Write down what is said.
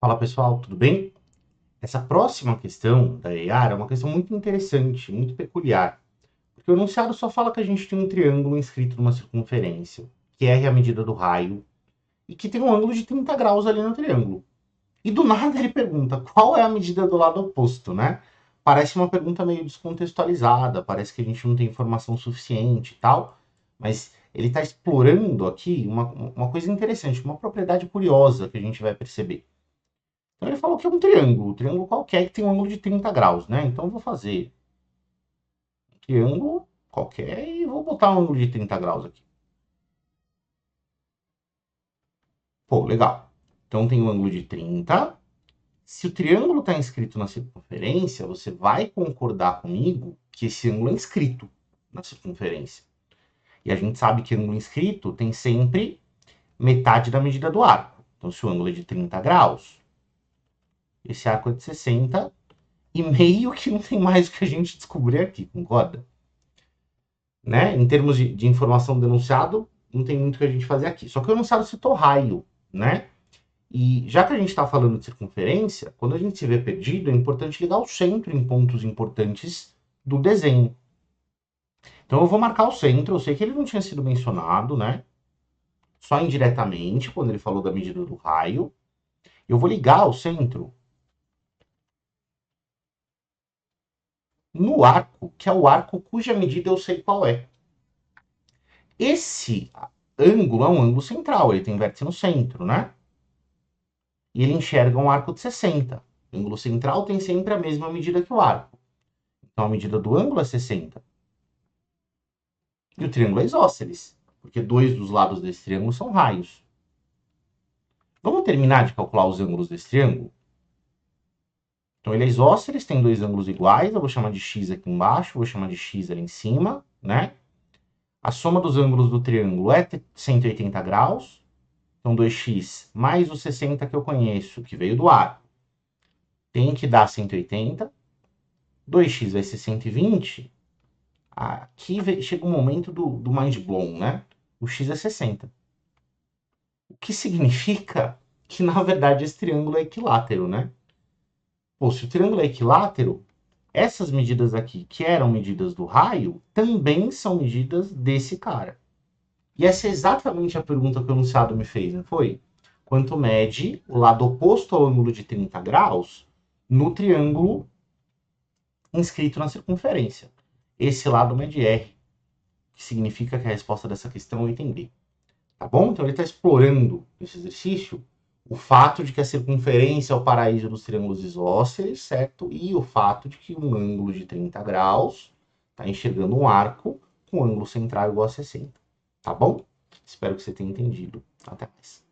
Fala pessoal, tudo bem? Essa próxima questão da EAR é uma questão muito interessante, muito peculiar, porque o enunciado só fala que a gente tem um triângulo inscrito numa circunferência, que R é a medida do raio, e que tem um ângulo de 30 graus ali no triângulo. E do nada ele pergunta qual é a medida do lado oposto, né? Parece uma pergunta meio descontextualizada, parece que a gente não tem informação suficiente e tal, mas ele está explorando aqui uma coisa interessante, uma propriedade curiosa que a gente vai perceber. Então ele falou que é um triângulo qualquer que tem um ângulo de 30 graus, né? Então eu vou fazer um triângulo qualquer e vou botar um ângulo de 30 graus aqui. Pô, legal. Então tem um ângulo de 30. Se o triângulo está inscrito na circunferência, você vai concordar comigo que esse ângulo é inscrito na circunferência. E a gente sabe que ângulo inscrito tem sempre metade da medida do arco. Então se o ângulo é de 30 graus, esse arco é de 60 e meio que não tem mais o que a gente descobrir aqui, concorda? Né? Em termos de informação do enunciado, não tem muito o que a gente fazer aqui. Só que o enunciado citou raio, né? E já que a gente está falando de circunferência, quando a gente se vê perdido, é importante ligar o centro em pontos importantes do desenho. Então eu vou marcar o centro, eu sei que ele não tinha sido mencionado, né? Só indiretamente, quando ele falou da medida do raio. Eu vou ligar o centro no arco, que é o arco cuja medida eu sei qual é. Esse ângulo é um ângulo central, ele tem vértice no centro, né? E ele enxerga um arco de 60. O ângulo central tem sempre a mesma medida que o arco. Então a medida do ângulo é 60. E o triângulo é isósceles, porque dois dos lados desse triângulo são raios. Vamos terminar de calcular os ângulos desse triângulo? Então ele é isósceles, tem dois ângulos iguais, eu vou chamar de x aqui embaixo, vou chamar de x ali em cima, né? A soma dos ângulos do triângulo é 180 graus, então 2x mais os 60 que eu conheço, que veio do arco, tem que dar 180. 2x vai ser 120. Aqui chega o momento do mind blown, né? O x é 60. O que significa que, na verdade, esse triângulo é equilátero, né? Pô, se o triângulo é equilátero, essas medidas aqui, que eram medidas do raio, também são medidas desse cara. E essa é exatamente a pergunta que o enunciado me fez, não foi? Quanto mede o lado oposto ao ângulo de 30 graus no triângulo inscrito na circunferência? Esse lado mede R, que significa que a resposta dessa questão é o item B. Tá bom? Então ele está explorando nesse exercício o fato de que a circunferência é o paraíso dos triângulos isósceles, certo? E o fato de que um ângulo de 30 graus está enxergando um arco com ângulo central igual a 60. Tá bom? Espero que você tenha entendido. Até mais.